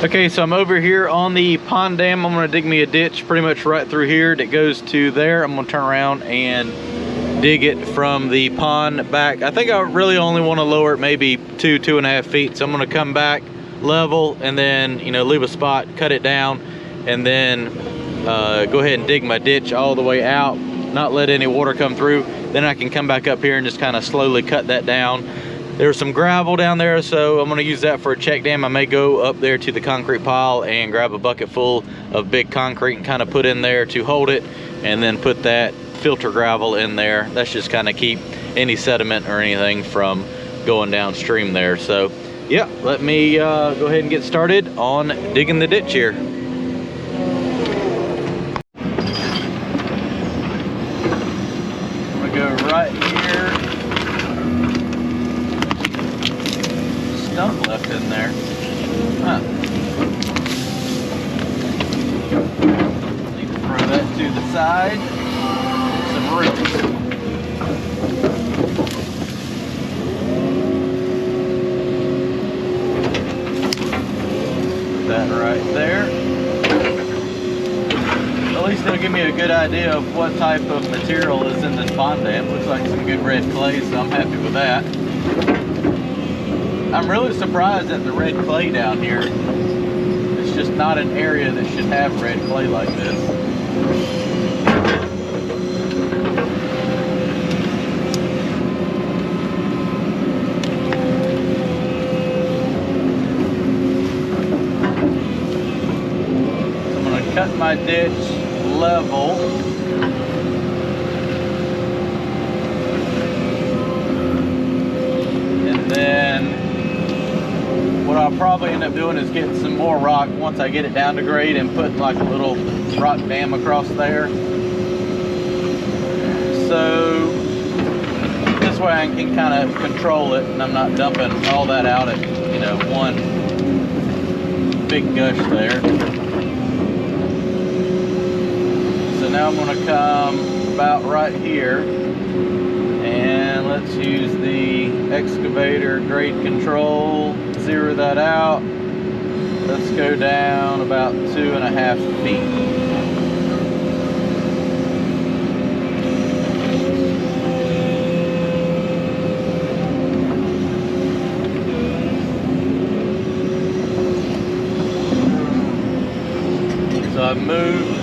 Okay, so I'm over here on the pond dam. I'm gonna dig me a ditch pretty much right through here that goes to there. I'm gonna turn around and dig it from the pond back. I think I really only want to lower it maybe 2.5 feet. So I'm gonna come back level and then, you know, leave a spot, cut it down, and then go ahead and dig my ditch all the way out, not let any water come through. Then I can come back up here and just kind of slowly cut that down. There's some gravel down there, so I'm gonna use that for a check dam. I may go up there to the concrete pile and grab a bucket full of big concrete and kind of put in there to hold it, and then put that filter gravel in there. That's just kind of keep any sediment or anything from going downstream there. So yeah, let me go ahead and get started on digging the ditch here. I'm gonna go right here. Stump left in there. Huh. Need to throw that to the side. Some roots. Put that right there. At least it'll give me a good idea of what type of material is in this pond dam. Looks like some good red clay, so I'm happy with that. I'm really surprised at the red clay down here. It's just not an area that should have red clay like this. So I'm going to cut my ditch level. And then what I'll probably end up doing is getting some more rock once I get it down to grade and putting like a little rock dam across there. So this way I can kind of control it and I'm not dumping all that out at, you know, one big gush there. So now I'm going to come about right here and let's use the excavator grade control. Zero that out. Let's go down about 2.5 feet. So I've moved.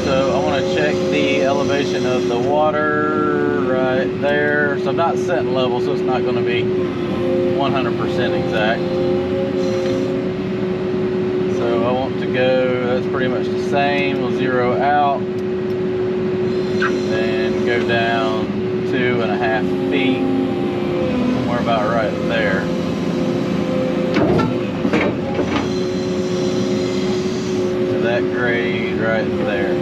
So I want to check the elevation of the water right there. So I'm not setting level, so it's not going to be 100% exact. So I want to go, that's pretty much the same. We'll zero out. Then go down 2.5 feet. Somewhere about right there. So that grade right there.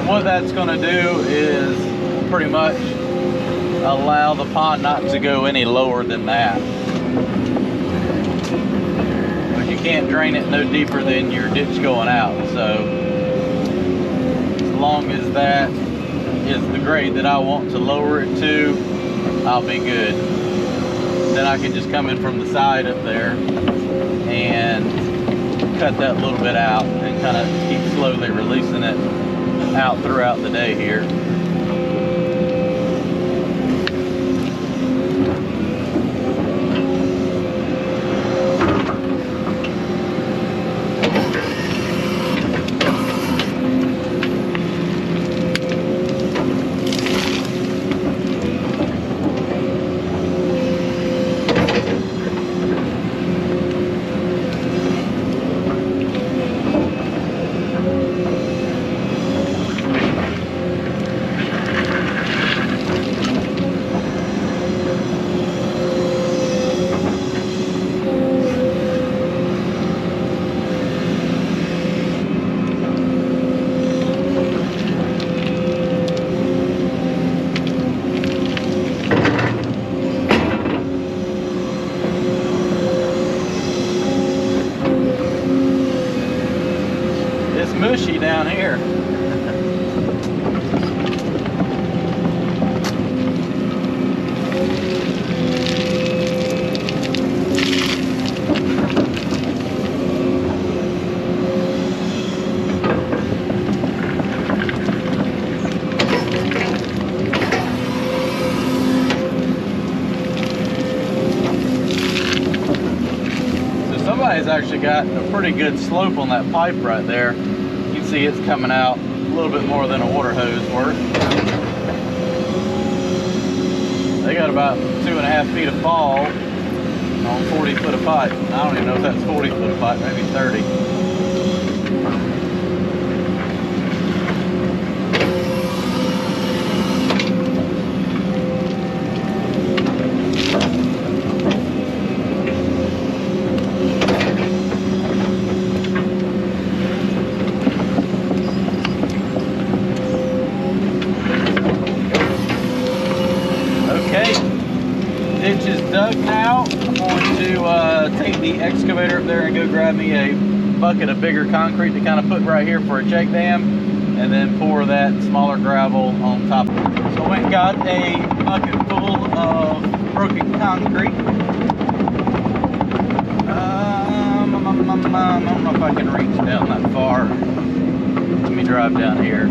What that's going to do is pretty much allow the pond not to go any lower than that. But you can't drain it no deeper than your ditch going out. So as long as that is the grade that I want to lower it to, I'll be good. Then I can just come in from the side up there and cut that little bit out and kind of keep slowly releasing it out throughout the day here. mushy down here. Somebody's actually got a pretty good slope on that pipe right there. You can see it's coming out a little bit more than a water hose worth. They got about 2.5 feet of fall on 40 foot of pipe. I don't even know if that's 40 foot of pipe, maybe 30. Ditch is dug now. I'm going to take the excavator up there and go grab me a bucket of bigger concrete to kind of put right here for a check dam, and then pour that smaller gravel on top. So I went and got a bucket full of broken concrete. I don't know if I can reach down that far. Let me drive down here.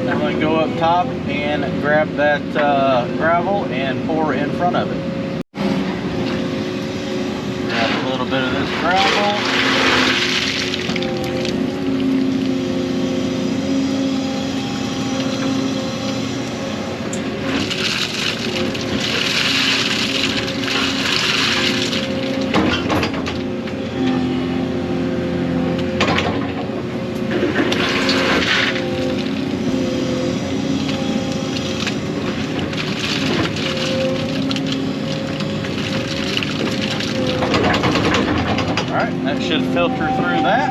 I'm going to go up top and grab that gravel and pour in front of it. Grab a little bit of this gravel. That should filter through that.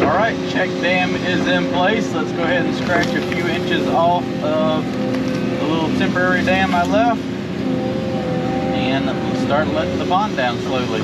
Alright, check dam is in place. Let's go ahead and scratch a few inches off of the little temporary dam I left. And let's start letting the pond down slowly.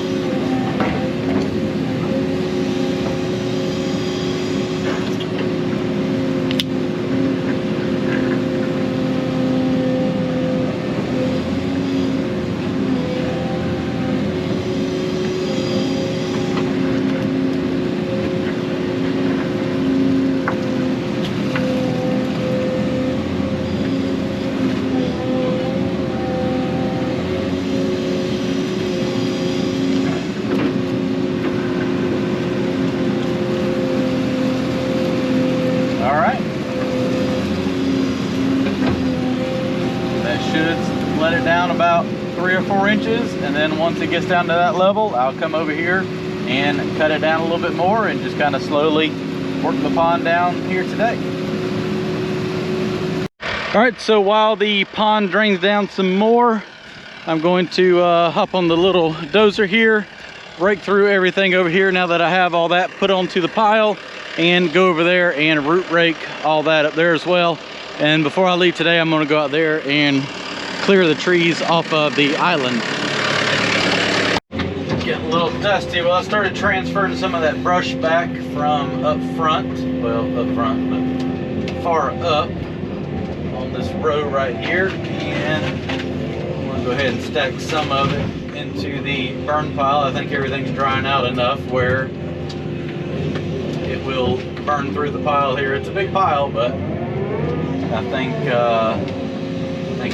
Let it down about 3 or 4 inches, and then once it gets down to that level, I'll come over here and cut it down a little bit more and just kind of slowly work the pond down here today. All right, so while the pond drains down some more, I'm going to hop on the little dozer here, rake through everything over here now that I have all that put onto the pile, and go over there and root rake all that up there as well. And before I leave today, I'm going to go out there and clear the trees off of the island. Getting a little dusty. Well, I started transferring some of that brush back from up front. Well, up front, but far up on this row right here. And I'm going to go ahead and stack some of it into the burn pile. I think everything's drying out enough where it will burn through the pile here. It's a big pile, but I think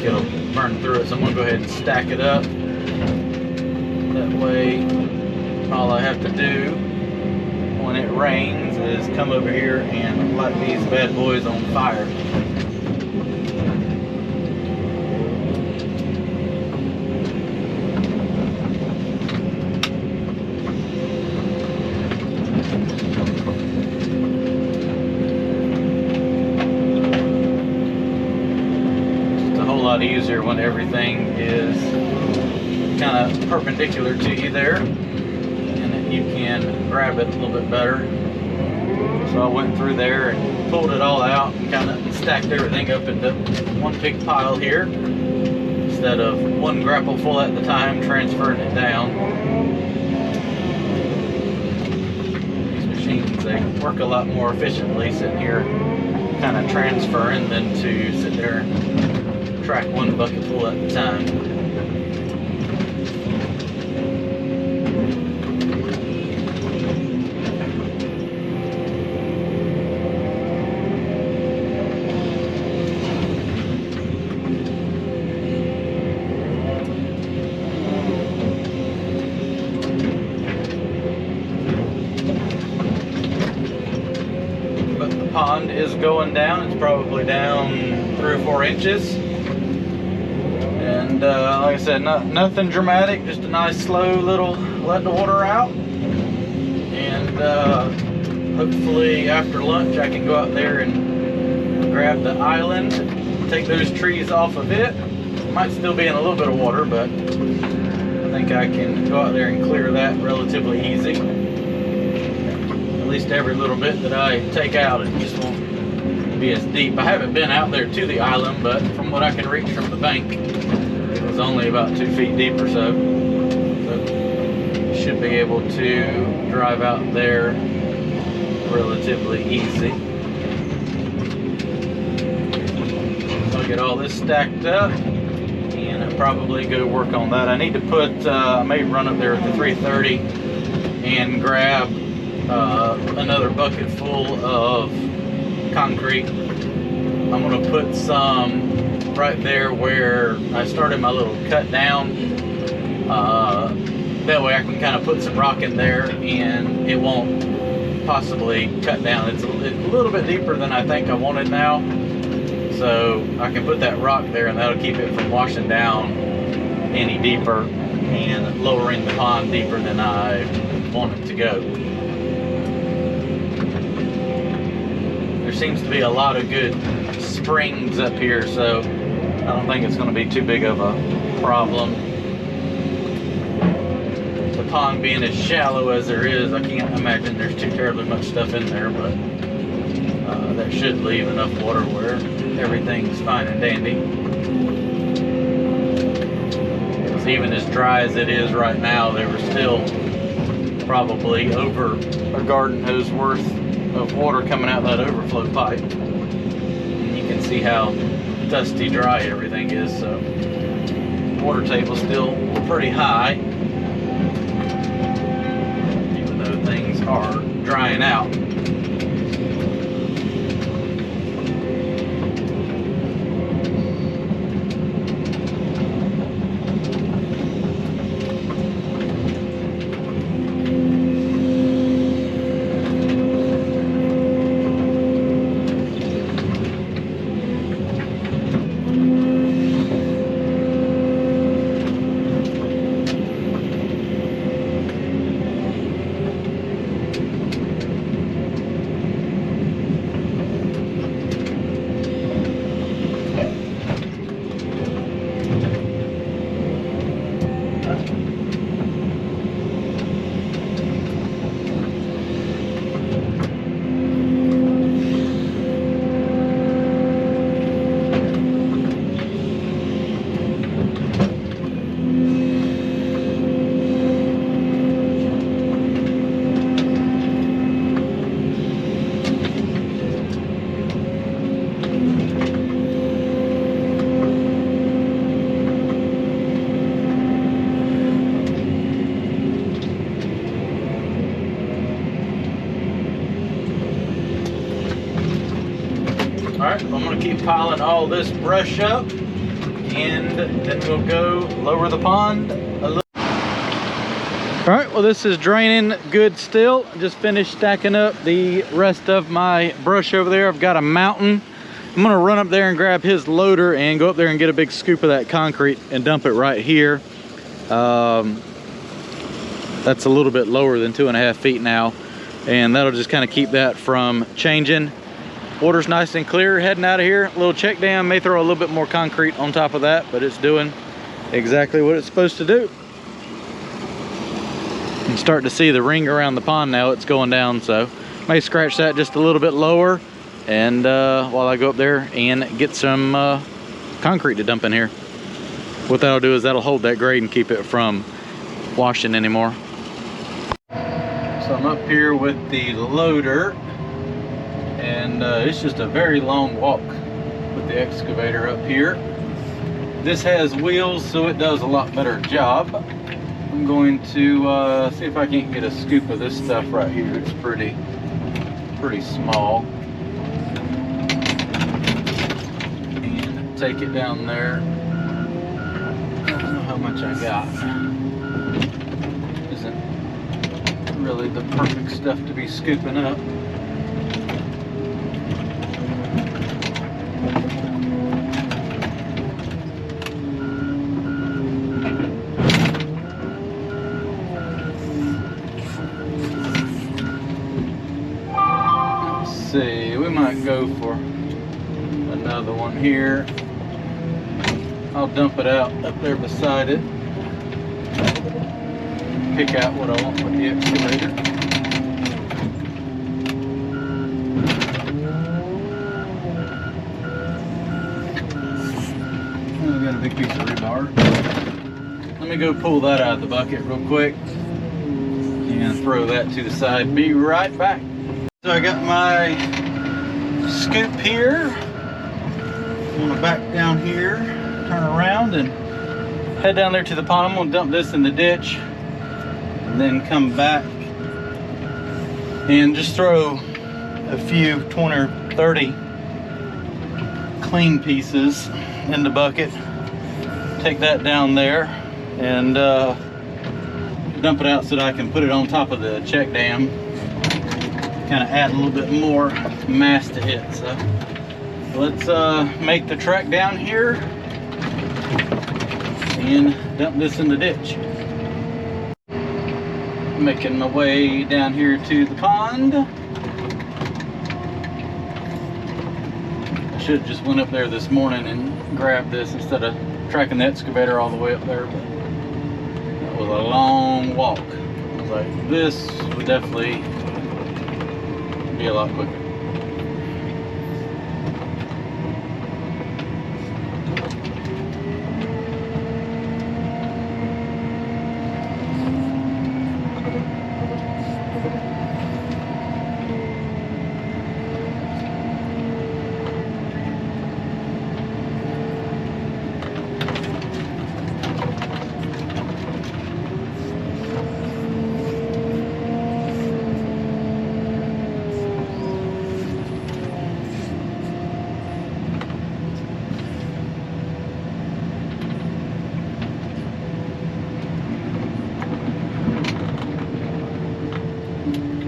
it'll burn through it. So I'm gonna go ahead and stack it up. That way, all I have to do when it rains is come over here and light these bad boys on fire. Easier when everything is kind of perpendicular to you there, and you can grab it a little bit better. So I went through there and pulled it all out and kind of stacked everything up into one big pile here instead of one grapple full at the time transferring it down. These machines, they work a lot more efficiently sitting here kind of transferring than to sit there and track one bucket full at a time. But the pond is going down. It's probably down 3 or 4 inches. And like I said, nothing dramatic, just a nice slow little let the water out. And hopefully after lunch I can go out there and grab the island, take those trees off of it. Might still be in a little bit of water, but I think I can go out there and clear that relatively easy. At least every little bit that I take out, it just won't be as deep. I haven't been out there to the island, but from what I can reach from the bank, it was only about 2 feet deep or so. So should be able to drive out there relatively easy. So I'll get all this stacked up and I'll probably go work on that. I need to put, I may run up there with the 330 and grab another bucket full of concrete. I'm going to put some right there where I started my little cut down. That way I can kind of put some rock in there and it won't possibly cut down. It's a little bit deeper than I think I wanted now. So I can put that rock there and that'll keep it from washing down any deeper and lowering the pond deeper than I want it to go. There seems to be a lot of good springs up here, so I don't think it's going to be too big of a problem. The pond being as shallow as there is, I can't imagine there's too terribly much stuff in there, but that should leave enough water where everything's fine and dandy. Because even as dry as it is right now, there was still probably over a garden hose worth of water coming out that overflow pipe. And you can see how dusty dry everything is, so the water table's still pretty high, even though things are drying out. Alright, I'm going to keep piling all this brush up, and then we'll go lower the pond a little. All right, well, this is draining good still. Just finished stacking up the rest of my brush over there. I've got a mountain. I'm gonna run up there and grab his loader and go up there and get a big scoop of that concrete and dump it right here. That's a little bit lower than 2.5 feet now, and that'll just kind of keep that from changing. Water's nice and clear heading out of here. A little check dam, may throw a little bit more concrete on top of that, but it's doing exactly what it's supposed to do. I'm starting to see the ring around the pond now. It's going down, so may scratch that just a little bit lower, and while I go up there and get some concrete to dump in here. What that'll do is that'll hold that grade and keep it from washing anymore. So I'm up here with the loader, and it's just a very long walk with the excavator up here. This has wheels, so it does a lot better job. I'm going to see if I can't get a scoop of this stuff right here. It's pretty small. And take it down there. I don't know how much I got. Isn't really the perfect stuff to be scooping up. See, we might go for another one here. I'll dump it out up there beside it. Pick out what I want with the excavator. Oh, we got a big piece of rebar. Let me go pull that out of the bucket real quick and throw that to the side. Be right back. So I got my scoop here. I'm gonna back down here, turn around and head down there to the pond. I'm gonna dump this in the ditch and then come back and just throw a few 20 or 30 clean pieces in the bucket. Take that down there and dump it out so that I can put it on top of the check dam. Kind of add a little bit more mass to it. So let's make the trek down here and dump this in the ditch. Making my way down here to the pond. I should have just went up there this morning and grabbed this instead of tracking the excavator all the way up there, but that was a long walk. I was like, this would definitely be a lot quicker.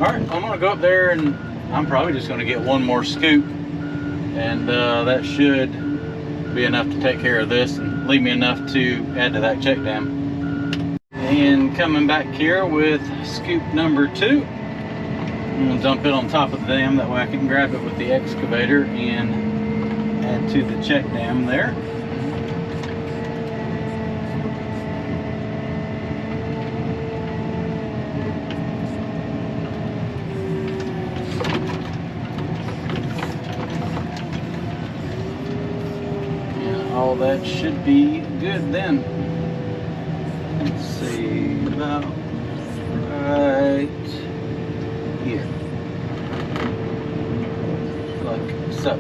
Alright, I'm going to go up there and I'm probably just going to get one more scoop, and that should be enough to take care of this and leave me enough to add to that check dam. And coming back here with scoop number 2, I'm going to dump it on top of the dam, that way I can grab it with the excavator and add to the check dam there. All that should be good then. Let's see, about right here, like so.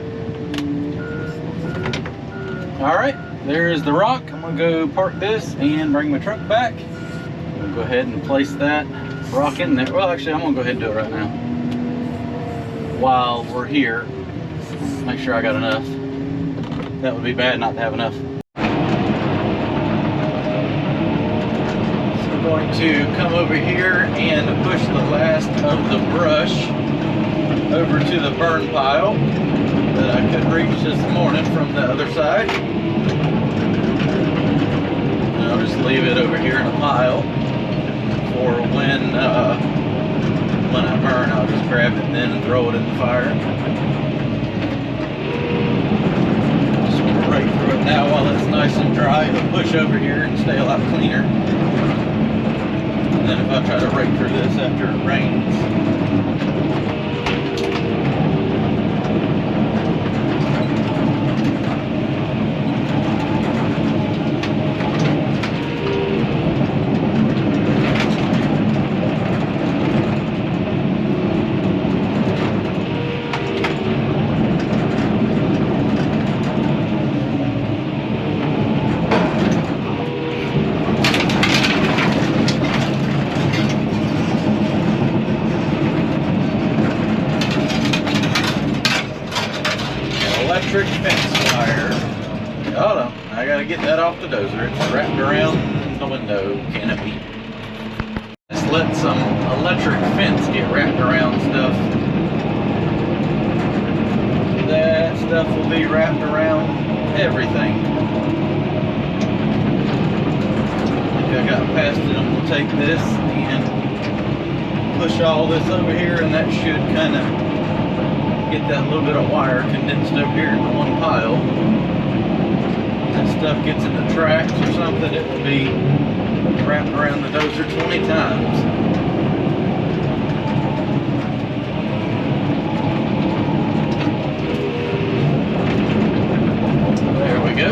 All right, there is the rock. I'm gonna go park this and bring my truck back. We'll go ahead and place that rock in there. Well, actually, I'm gonna go ahead and do it right now while we're here. Make sure I got enough. That would be bad not to have enough. going to come over here and push the last of the brush over to the burn pile that I could reach this morning from the other side. And I'll just leave it over here in a pile for when I burn. I'll just grab it then and throw it in the fire. Just want to rake through it now while it's nice and dry. It'll push over here and stay a lot cleaner. And then if I try to rake through this after it rains, electric fence wire. Hold on, I gotta get that off the dozer. It's wrapped around the window canopy. Just let some electric fence get wrapped around stuff. That stuff will be wrapped around everything. I think I got past it. I'm gonna take this and push all this over here, and that should kind of get that little bit of wire condensed over here into one pile. If that stuff gets in the tracks or something, it will be wrapped around the dozer 20 times. There we go.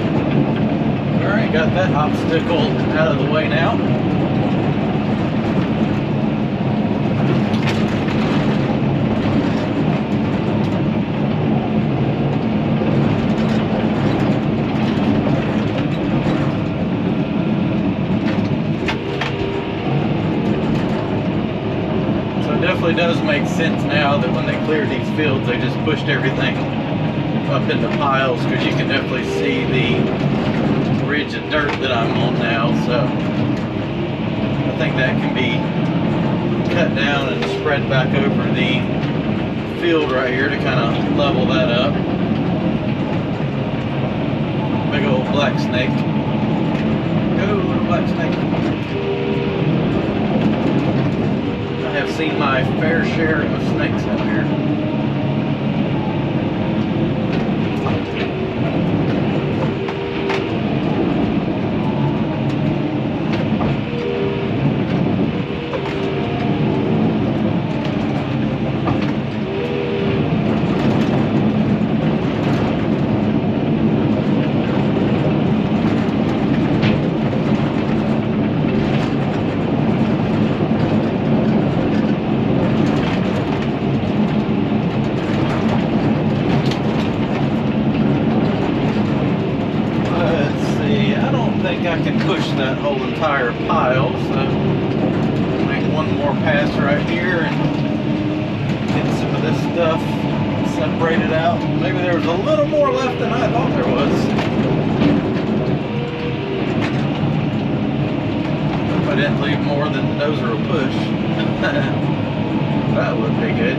Alright, got that obstacle out of the way now. Definitely does make sense now that when they cleared these fields, they just pushed everything up into piles, because you can definitely see the ridge of dirt that I'm on now. So I think that can be cut down and spread back over the field right here to kind of level that up. Big old black snake. Go, little black snake. Have seen my fair share of snakes out here. I can push that whole entire pile, so make one more pass right here and get some of this stuff separated out. Maybe there was a little more left than I thought there was. Hope I didn't leave more than the dozer will push. That would be good.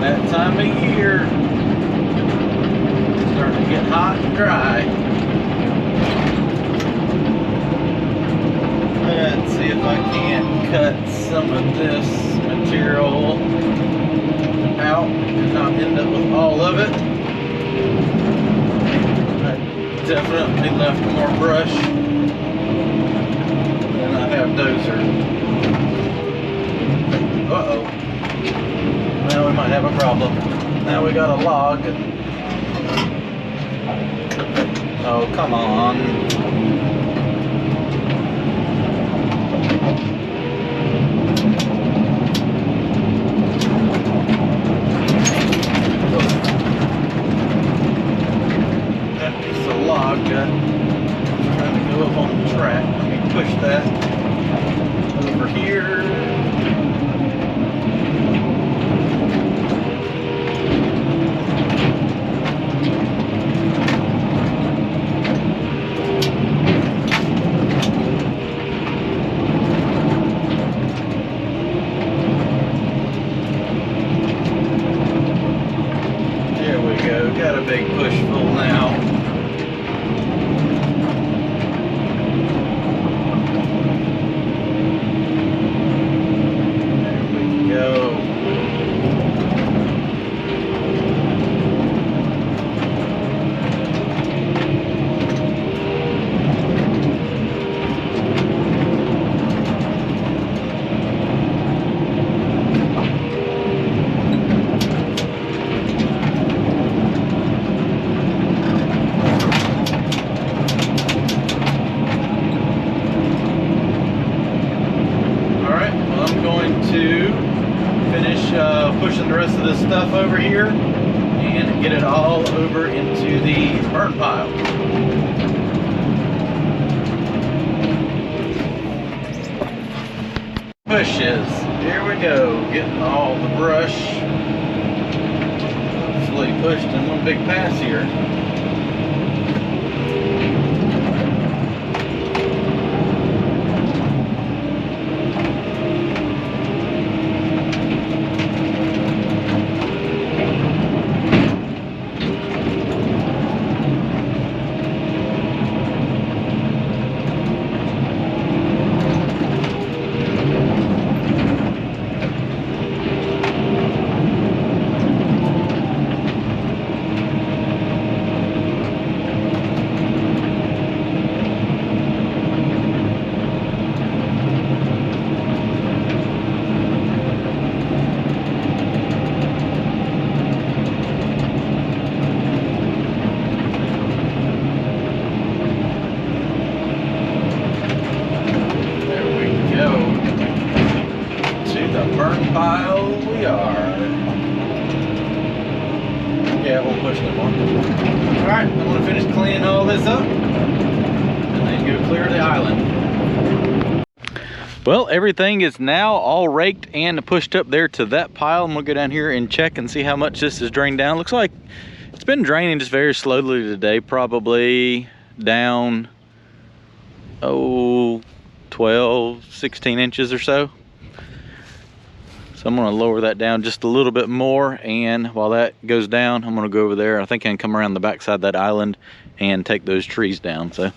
That time of year, it's starting to get hot and dry. Let's see if I can't cut some of this material out and not end up with all of it. I definitely left more brush than I have dozer. Uh-oh. Now we might have a problem. Now we got a log. Oh, come on. Trying to go up on the track. Let me push that over here. There we go. Got a big push full now. Pushing the rest of this stuff over here and get it all over into the burn pile. Pushes. Here we go. Getting all the brush hopefully pushed in one big pass here. Pile we are. Yeah, it won't push no more. Alright, I'm going to finish cleaning all this up and then go clear the island. Well, everything is now all raked and pushed up there to that pile. I'm going to go down here and check and see how much this is drained down. Looks like it's been draining just very slowly today, probably down 12, 16 inches or so. So I'm going to lower that down just a little bit more, and while that goes down, I'm going to go over there. I think I can come around the backside of that island and take those trees down. So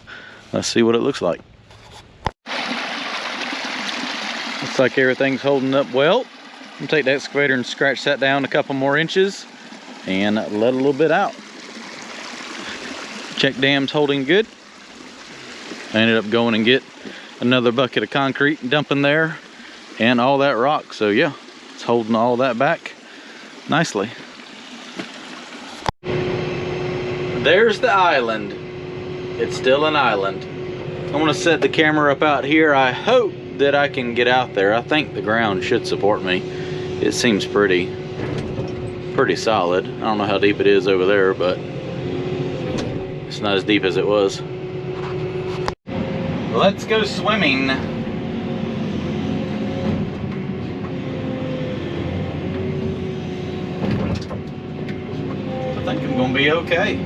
let's see what it looks like. Looks like everything's holding up well. I'm going to take the excavator and scratch that down a couple more inches and let a little bit out. Check dam's holding good. I ended up going and get another bucket of concrete and dumping there and all that rock. So yeah, it's holding all that back nicely. There's the island. It's still an island. I'm gonna set the camera up out here. I hope that I can get out there. I think the ground should support me. It seems pretty solid. I don't know how deep it is over there, but it's not as deep as it was. Let's go swimming. I think I'm gonna be okay.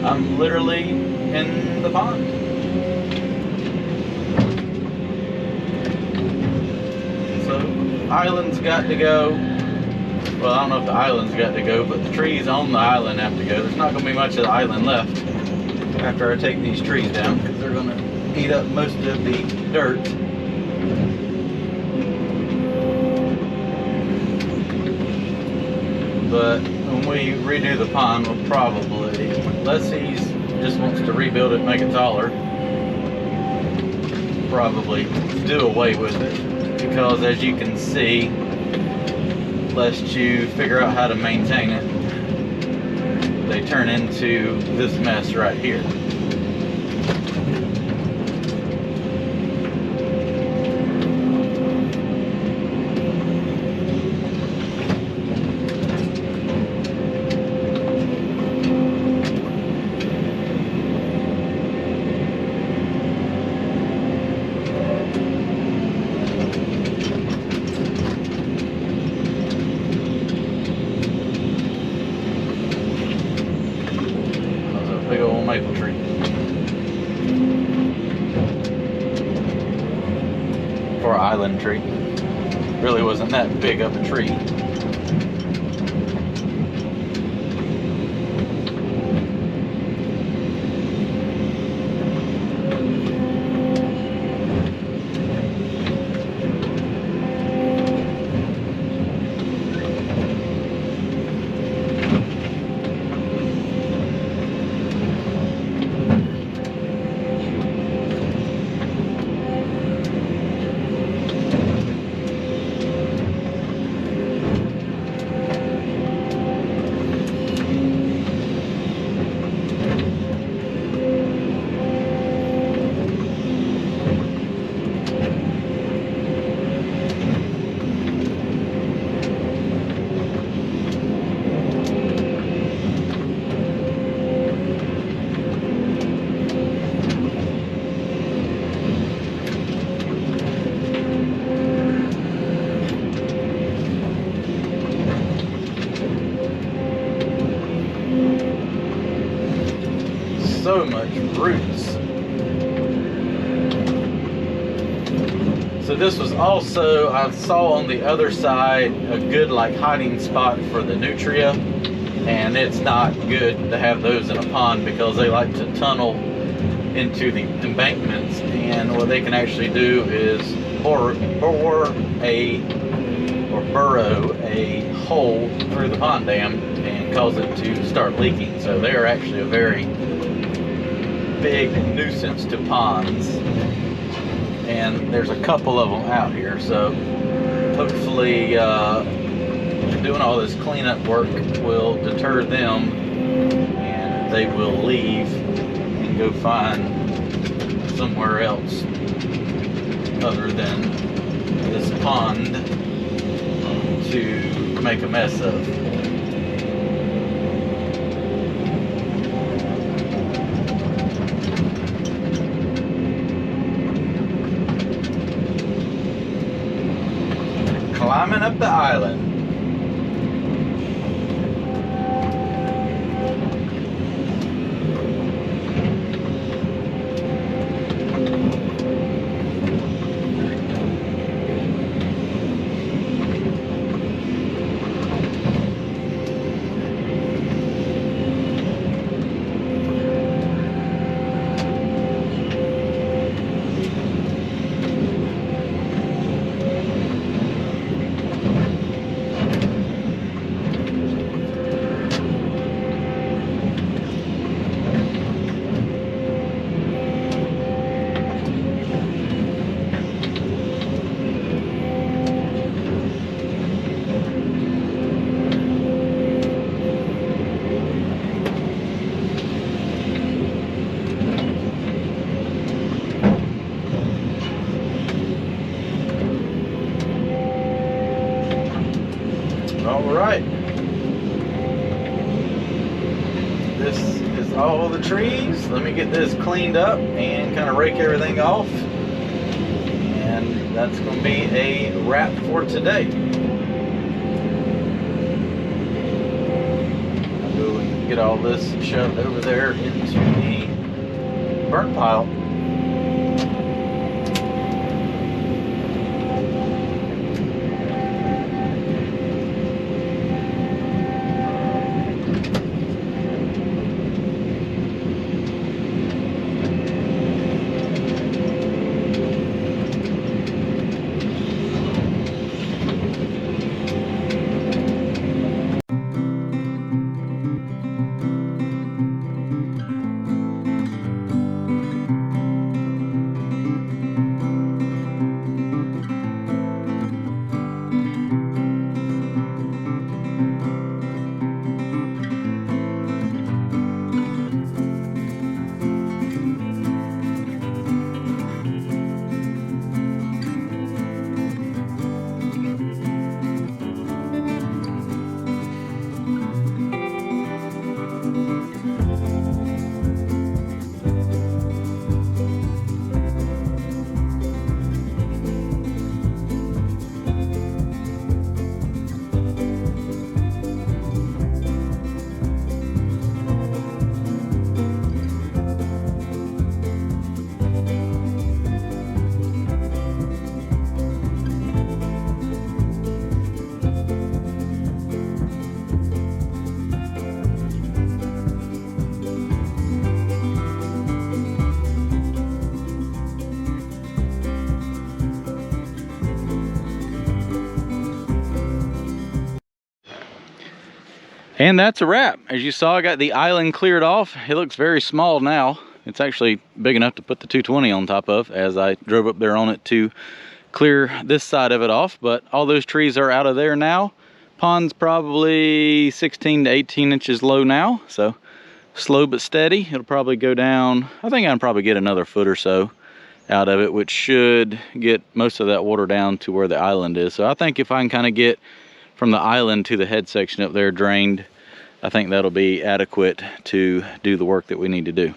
I'm literally in the pond. island's got to go. Well, I don't know if the island's got to go, but the trees on the island have to go. There's not going to be much of the island left after I take these trees down, because they're going to eat up most of the dirt. But when we redo the pond, we'll probably, unless he just wants to rebuild it and make it taller, probably do away with it, because as you can see, lest you figure out how to maintain it, they turn into this mess right here. Big old maple tree. Or island tree. Really wasn't that big of a tree. So much roots. So this was also, I saw on the other side, a good like hiding spot for the nutria, and it's not good to have those in a pond because they like to tunnel into the embankments, and what they can actually do is burrow a hole through the pond dam and cause it to start leaking. So they are actually a very big nuisance to ponds, and there's a couple of them out here, so hopefully doing all this cleanup work will deter them and they will leave and go find somewhere else other than this pond to make a mess of. Climbing up the island. Alright, this is all the trees. Let me get this cleaned up and kind of rake everything off, and that's going to be a wrap for today. I'll go and get all this shoved over there into the burn pile. And that's a wrap. As you saw, I got the island cleared off. It looks very small now. It's actually big enough to put the 220 on top of, as I drove up there on it to clear this side of it off. But all those trees are out of there now. Pond's probably 16 to 18 inches low now, so slow but steady. It'll probably go down, I think I can probably get another foot or so out of it, which should get most of that water down to where the island is. So I think if I can kind of get from the island to the head section up there drained, I think that'll be adequate to do the work that we need to do.